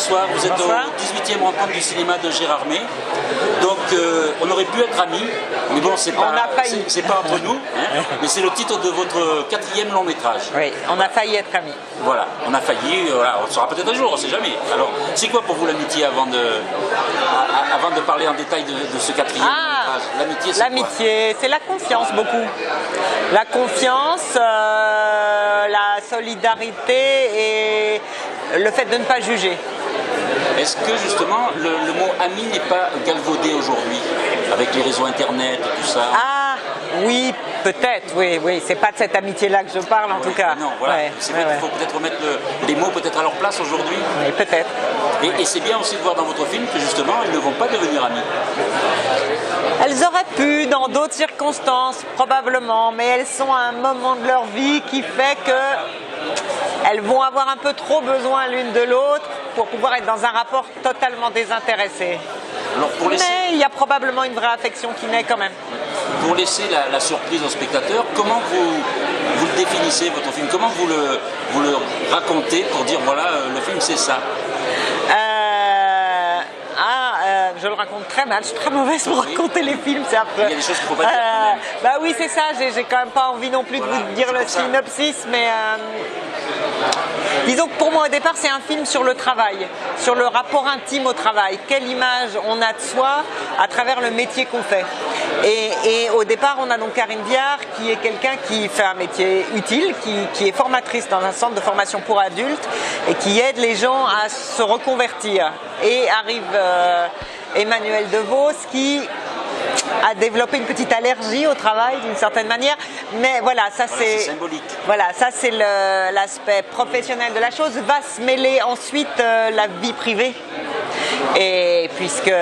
bonsoir. Vous êtes Bonsoir. au 18e rencontre du cinéma de Gérard May. Donc, on aurait pu être amis, mais bon, c'est pas, c'est pas entre nous, hein, mais c'est le titre de votre 4e long métrage. Oui, on a failli être amis. Voilà, on a failli, voilà, on sera peut-être un jour, on ne sait jamais. Alors, c'est quoi pour vous l'amitié avant de parler en détail de ce 4e long métrage? L'amitié, c'est quoi? L'amitié, c'est la confiance beaucoup. La confiance, la solidarité et le fait de ne pas juger. Est-ce que justement le mot ami n'est pas galvaudé aujourd'hui avec les réseaux internet et tout ça? Ah oui, peut-être, oui, c'est pas de cette amitié-là que je parle en tout cas. Non, voilà, Ouais, c'est vrai qu'il faut peut-être remettre les mots peut-être à leur place aujourd'hui. Oui, peut-être. Et c'est bien aussi de voir dans votre film que justement ils ne vont pas devenir amis. Elles auraient pu dans d'autres circonstances, probablement, mais elles sont à un moment de leur vie qui fait que elles vont avoir un peu trop besoin l'une de l'autre pour pouvoir être dans un rapport totalement désintéressé. Alors Mais il y a probablement une vraie affection qui naît quand même. pour laisser la surprise au spectateur, comment vous le définissez votre film? Comment vous le racontez pour dire voilà, le film c'est ça? Je le raconte très mal, je suis très mauvaise pour raconter les films, c'est affreux. Il y a des choses qu'il ne faut pas dire quand même. Bah oui, c'est ça, j'ai quand même pas envie non plus de vous dire le synopsis, mais disons que pour moi au départ c'est un film sur le travail, sur le rapport intime au travail, quelle image on a de soi à travers le métier qu'on fait. Et au départ on a donc Karine Viard qui est quelqu'un qui fait un métier utile, qui est formatrice dans un centre de formation pour adultes et qui aide les gens à se reconvertir. Et arrive Emmanuel DeVos qui a développé une petite allergie au travail d'une certaine manière, mais voilà, ça c'est symbolique. Voilà, ça c'est l'aspect professionnel de la chose. Va se mêler ensuite la vie privée. Et puisque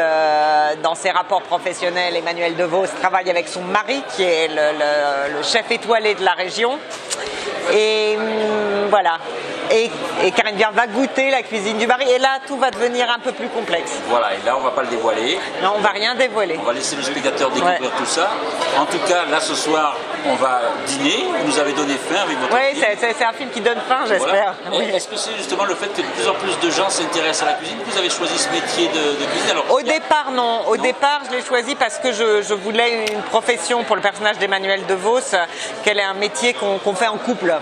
dans ses rapports professionnels, Emmanuel DeVos travaille avec son mari qui est le chef étoilé de la région. Et voilà. Et Karine Viard va goûter la cuisine du mari. Et là, tout va devenir un peu plus complexe. Voilà, et là, on ne va pas le dévoiler. Non, on ne va rien dévoiler. On va laisser le spectateur découvrir tout ça. En tout cas, là, ce soir, on va dîner. Vous nous avez donné faim avec votre film. Oui, c'est un film qui donne faim, j'espère. Voilà. Oui. Est-ce que c'est justement le fait que de plus en plus de gens s'intéressent à la cuisine que vous avez choisi ce métier de cuisine? Alors, Au départ, non. Au départ, je l'ai choisi parce que je voulais une profession pour le personnage d'Emmanuel DeVos, qu'elle est un métier qu'on fait en couple.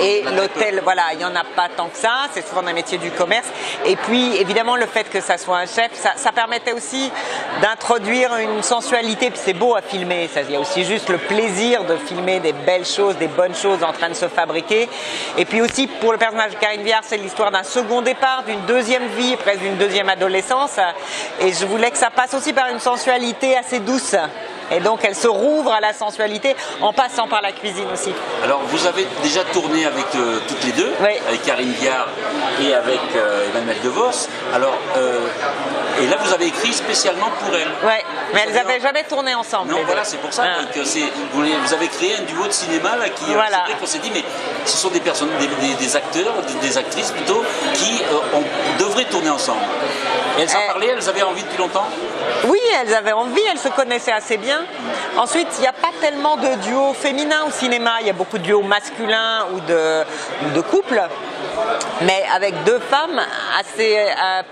Et l'hôtel, voilà, il n'y en a pas tant que ça, c'est souvent un métier du commerce. Et puis, évidemment, le fait que ça soit un chef, ça permettait aussi d'introduire une sensualité, puis c'est beau à filmer, il y a aussi juste le plaisir de filmer des belles choses, des bonnes choses en train de se fabriquer. Et puis aussi, pour le personnage de Karine Viard, c'est l'histoire d'un second départ, d'une deuxième vie, presque d'une deuxième adolescence. Et je voulais que ça passe aussi par une sensualité assez douce. Et donc elle se rouvre à la sensualité en passant par la cuisine aussi. Alors vous avez déjà tourné avec toutes les deux, oui. Avec Karine Viard et avec Emmanuel DeVos. Alors, et là vous avez écrit spécialement pour elle. Oui, mais elles n'avaient jamais tourné ensemble. Non, voilà, c'est pour ça que vous avez créé un duo de cinéma là, qui, voilà. C'est vrai qu'on s'est dit, mais ce sont des personnes, des acteurs, des actrices plutôt, qui devraient tourner ensemble. Et elles en parlaient, elles avaient envie depuis longtemps? Oui, elles avaient envie, elles se connaissaient assez bien. Ensuite, il n'y a pas tellement de duos féminins au cinéma, il y a beaucoup de duos masculins ou de couples. Mais avec deux femmes,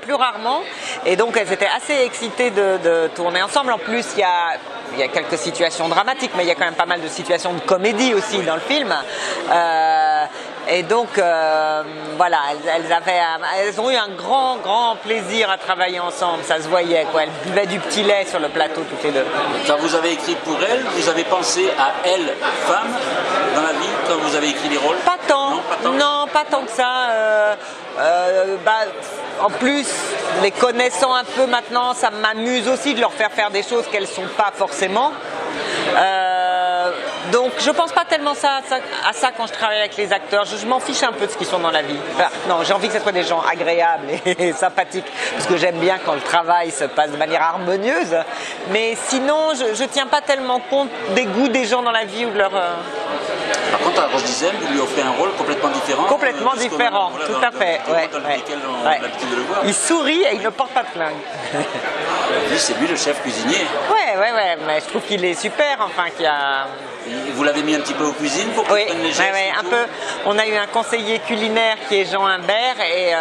plus rarement. Et donc elles étaient assez excitées de tourner ensemble. En plus, il y a quelques situations dramatiques, mais il y a quand même pas mal de situations de comédie aussi dans le film. Et donc, voilà, elles ont eu un grand plaisir à travailler ensemble, ça se voyait, quoi. Elles buvaient du petit lait sur le plateau toutes les deux. Quand vous avez écrit pour elle, vous avez pensé à elle, femme, dans la vie, quand vous avez écrit les rôles? Pas tant, non, pas tant que ça. En plus, les connaissant un peu maintenant, ça m'amuse aussi de leur faire des choses qu'elles ne sont pas forcément. Donc je pense pas tellement à ça quand je travaille avec les acteurs, je m'en fiche un peu de ce qu'ils sont dans la vie. Enfin, non, j'ai envie que ce soit des gens agréables et sympathiques, parce que j'aime bien quand le travail se passe de manière harmonieuse, mais sinon je tiens pas tellement compte des goûts des gens dans la vie ou de leur... Par contre, contre, à Roche Dizem, vous lui offrez un rôle complètement différent. Complètement différent, voilà, tout à fait. Dans lequel on a l'habitude de le voir. Il sourit et il ne porte pas de flingue. Lui, c'est lui le chef cuisinier. Ouais, mais je trouve qu'il est super, enfin, qu'il y a... Vous l'avez mis un petit peu aux cuisines pour qu'il prenne les gestes un peu. On a eu un conseiller culinaire qui est Jean Humbert et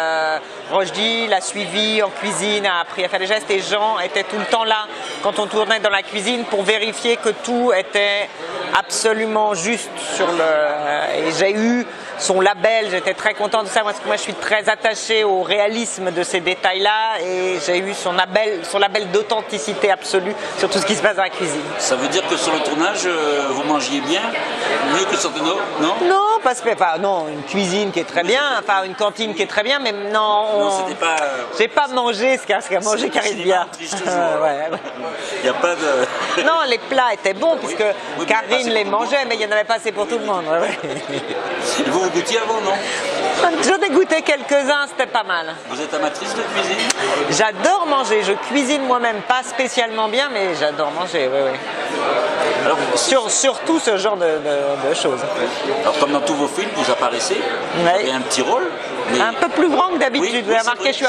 Rochdy l'a suivi en cuisine, a appris à faire les gestes et Jean était tout le temps là quand on tournait dans la cuisine pour vérifier que tout était absolument juste sur le... Et j'ai eu son label, j'étais très contente de ça parce que moi je suis très attachée au réalisme de ces détails-là et j'ai eu son label d'authenticité absolue sur tout ce qui se passe dans la cuisine. Ça veut dire que sur le tournage, vous mangiez bien, mieux que sur non? Non, parce que non, une cuisine qui est très bien, enfin une cantine qui est très bien, mais non, c'était pas. J'ai pas mangé ce qu'a mangé Karine Viard. Il n'y a pas de. Non, les plats étaient bons puisque Karine les mangeait, mais il n'y en avait pas assez pour tout le monde. Et vous goûtiez avant, non? J'en ai goûté quelques-uns, c'était pas mal. Vous êtes amatrice de cuisine? J'adore manger, je cuisine moi-même, pas spécialement bien, mais j'adore manger, oui. Alors, surtout ce genre de choses. Alors comme dans tous vos films, vous apparaissez, vous avez un petit rôle. Mais... Un peu plus grand que d'habitude, vous avez remarqué, je suis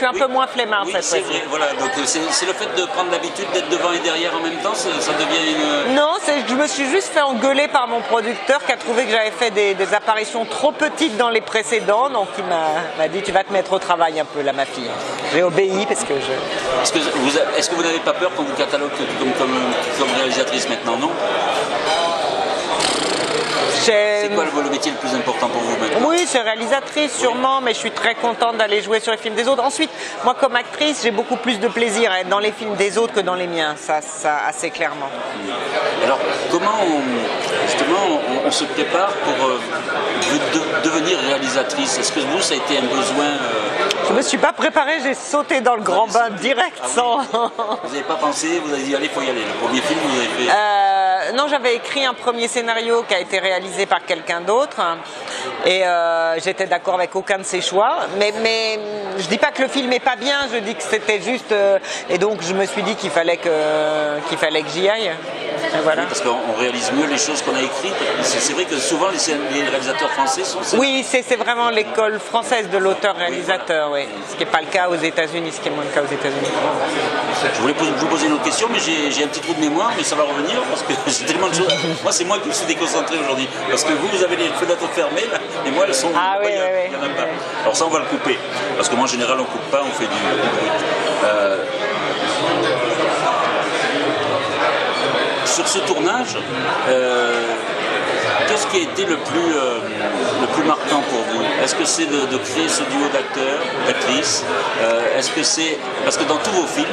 un peu moins flemmard cette fois-ci. Oui, voilà, donc c'est le fait de prendre l'habitude d'être devant et derrière en même temps, ça devient une... Non, je me suis juste fait engueuler par mon producteur qui a trouvé que j'avais fait des apparitions trop petites dans les précédents, donc il m'a dit tu vas te mettre au travail un peu là ma fille. J'ai obéi parce que je... Est-ce que vous n'avez pas peur qu'on vous catalogue comme réalisatrice maintenant, non? C'est quoi le métier le plus important pour vous maintenant? Oui, c'est réalisatrice sûrement, mais je suis très contente d'aller jouer sur les films des autres. Ensuite, moi comme actrice, j'ai beaucoup plus de plaisir à être dans les films des autres que dans les miens, ça assez clairement. Alors, comment on se prépare pour devenir réalisatrice? Est-ce que vous, ça a été un besoin Je me suis pas préparée, j'ai sauté dans le grand bain direct sans... Vous n'avez pas pensé, vous avez dit allez, il faut y aller. Le premier film, vous avez fait... Non, j'avais écrit un premier scénario qui a été réalisé par quelqu'un d'autre et j'étais d'accord avec aucun de ses choix, mais je dis pas que le film est pas bien, je dis que c'était juste et donc je me suis dit qu'il fallait que j'y aille. Voilà. Oui, parce qu'on réalise mieux les choses qu'on a écrites. C'est vrai que souvent les réalisateurs français sont... Oui, c'est vraiment l'école française de l'auteur-réalisateur, oui. Ce qui n'est pas le cas aux États-Unis, ce qui est moins le cas aux États-Unis. Je voulais vous poser une autre question, mais j'ai un petit trou de mémoire, mais ça va revenir parce que j'ai tellement de choses. Moi, c'est moi qui me suis déconcentré aujourd'hui. Parce que vous avez les fenêtres fermées, là, et moi, elles sont... Ah oui, il y en a pas. Alors ça, on va le couper. Parce que moi, en général, on ne coupe pas, on fait du brut. Sur ce tournage, qu'est-ce qui a été le plus marquant pour vous? Est-ce que c'est de créer ce duo d'acteurs, d'actrices? Est-ce que c'est... Parce que dans tous vos films,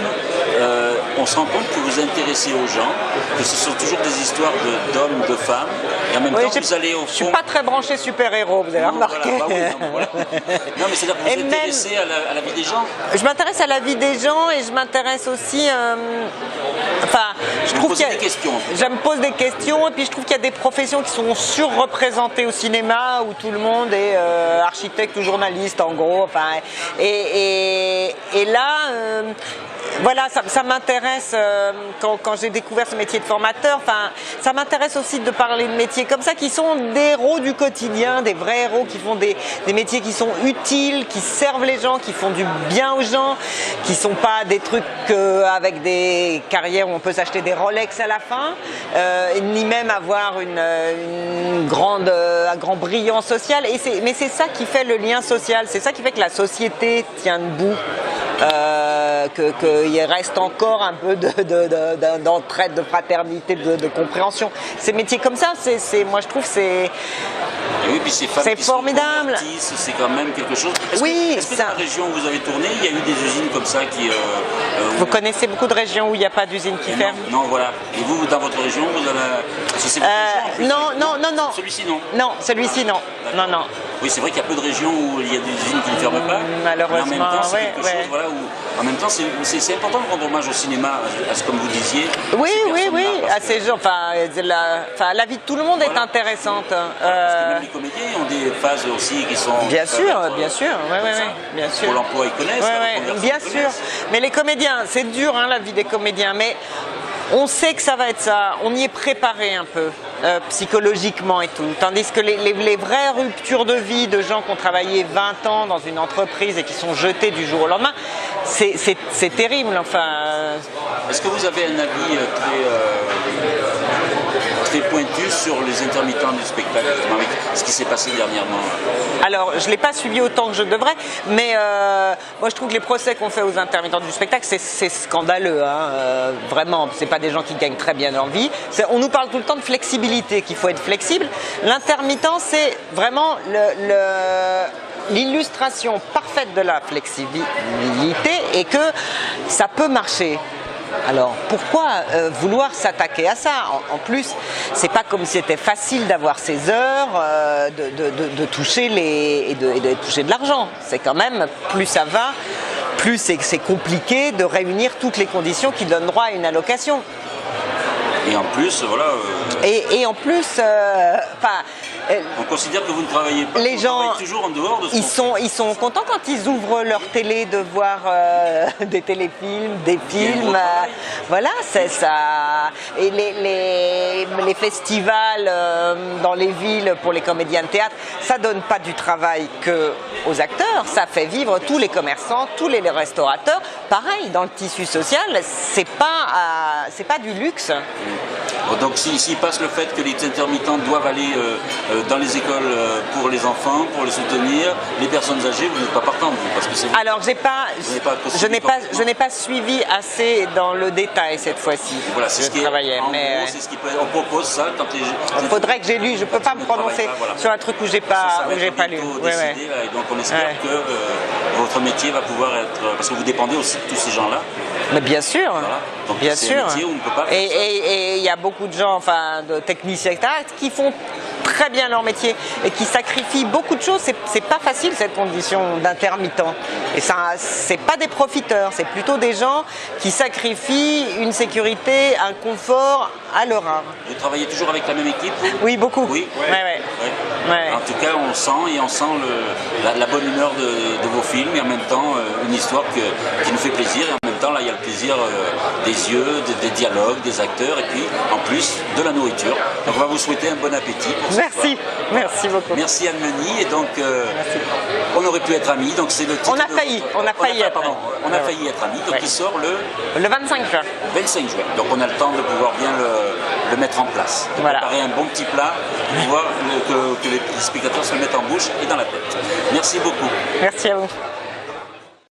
on se rend compte que vous intéressez aux gens, que ce sont toujours des histoires d'hommes, de femmes, et en même temps vous allez au fond... Je ne suis pas très branché super-héros, vous avez remarqué. Voilà. Non, mais c'est-à-dire que vous vous intéressez à la vie des gens. Je m'intéresse à la vie des gens et je m'intéresse aussi... je trouve qu'il y a... Je me pose des questions et puis je trouve qu'il y a des professions qui sont surreprésentées au cinéma où tout le monde est architecte ou journaliste en gros. Et là, voilà, ça m'intéresse quand j'ai découvert ce métier de formateur. Ça m'intéresse aussi de parler de métiers comme ça qui sont des héros du quotidien, des vrais héros qui font des métiers qui sont utiles, qui servent les gens, qui font du bien aux gens, qui sont pas des trucs avec des carrières où on peut s'acheter des Rolex à la fin, ni même avoir un grand brillant social. Mais c'est ça qui fait le lien social, c'est ça qui fait que la société tient debout. Qu'il reste encore un peu d'entraide, de fraternité, de compréhension. Ces métiers comme ça, moi je trouve c'est formidable. C'est quand même quelque chose. Est-ce que dans la région où vous avez tourné, il y a eu des usines comme ça qui... Vous connaissez beaucoup de régions où il n'y a pas d'usine qui ferme? Non, voilà. Et vous, dans votre région, vous avez... C'est votre région, non. Celui-ci, non. Non, celui-ci, non. Non. Oui, c'est vrai qu'il y a peu de régions où il y a des usines qui ne ferment pas. Malheureusement, mais en même temps, c'est quelque chose, voilà, où en même temps, c'est important de rendre hommage au cinéma, comme vous disiez. Oui, à ces gens. La vie de tout le monde est intéressante. Parce que même les comédiens ont des phases aussi qui sont... Bien sûr. Pour l'emploi, ils connaissent. Bien sûr. Mais les comédiens, c'est dur, la vie des comédiens. Mais on sait que ça va être ça. On y est préparé un peu. psychologiquement et tout. Tandis que les vraies ruptures de vie de gens qui ont travaillé 20 ans dans une entreprise et qui sont jetés du jour au lendemain, c'est terrible. Enfin, est-ce que vous avez un avis très pointu sur les intermittents du spectacle, avec ce qui s'est passé dernièrement? Alors, je ne l'ai pas suivi autant que je devrais, mais moi je trouve que les procès qu'on fait aux intermittents du spectacle, c'est scandaleux, hein, vraiment. C'est pas des gens qui gagnent très bien leur vie. On nous parle tout le temps de flexibilité, qu'il faut être flexible. L'intermittent, c'est vraiment l'illustration parfaite de la flexibilité et que ça peut marcher. Alors pourquoi vouloir s'attaquer à ça? En plus, c'est pas comme si c'était facile d'avoir ces heures, de toucher et de toucher de l'argent. C'est quand même, plus ça va, plus c'est compliqué de réunir toutes les conditions qui donnent droit à une allocation. Et en plus, voilà. Et en plus, on considère que vous ne travaillez pas. Les gens, travaillez toujours en dehors de ce ils sont contents quand ils ouvrent leur télé de voir des téléfilms, des films. Voilà, c'est ça. Et les festivals dans les villes pour les comédiens de théâtre, ça donne pas du travail que aux acteurs, ça fait vivre tous les commerçants, tous les restaurateurs. Pareil, dans le tissu social, c'est pas du luxe. Donc s'il passe le fait que les intermittents doivent aller dans les écoles pour les enfants, pour les soutenir, les personnes âgées, vous n'êtes pas partant, vous, parce que c'est... Alors je n'ai pas suivi assez dans le détail cette fois-ci. Voilà, c'est ce qui est, c'est ce qui peut, on propose ça quand les... Il faudrait que j'ai lu, je ne peux pas me prononcer sur un truc où j'ai pas lu. Décidé, là, et donc on espère que votre métier va pouvoir être... Parce que vous dépendez aussi de tous ces gens-là. Mais bien sûr, voilà. Donc, bien c'est sûr. Un métier où on ne peut pas faire et il y a beaucoup de gens, enfin de techniciens, etc., qui font très bien leur métier et qui sacrifient beaucoup de choses. C'est pas facile cette condition d'intermittent. Et ça, c'est pas des profiteurs, c'est plutôt des gens qui sacrifient une sécurité, un confort à leur art. Vous travaillez toujours avec la même équipe? Oui, beaucoup. Oui, Ouais. En tout cas, on sent la bonne humeur de vos films et en même temps une histoire qui nous fait plaisir. Et en même temps, là, il y a le plaisir des yeux, des dialogues, des acteurs et puis en plus de la nourriture. Donc on va vous souhaiter un bon appétit pour ce soir. Merci beaucoup. Merci Anne-Menie. Et donc on aurait pu être amis. Donc c'est le titre. On a failli être amis. Donc il sort le 25 juin. 25 juin. Donc on a le temps de pouvoir bien le mettre en place. De préparer un bon petit plat pour pouvoir que les spectateurs se le mettent en bouche et dans la tête. Merci beaucoup. Merci à vous.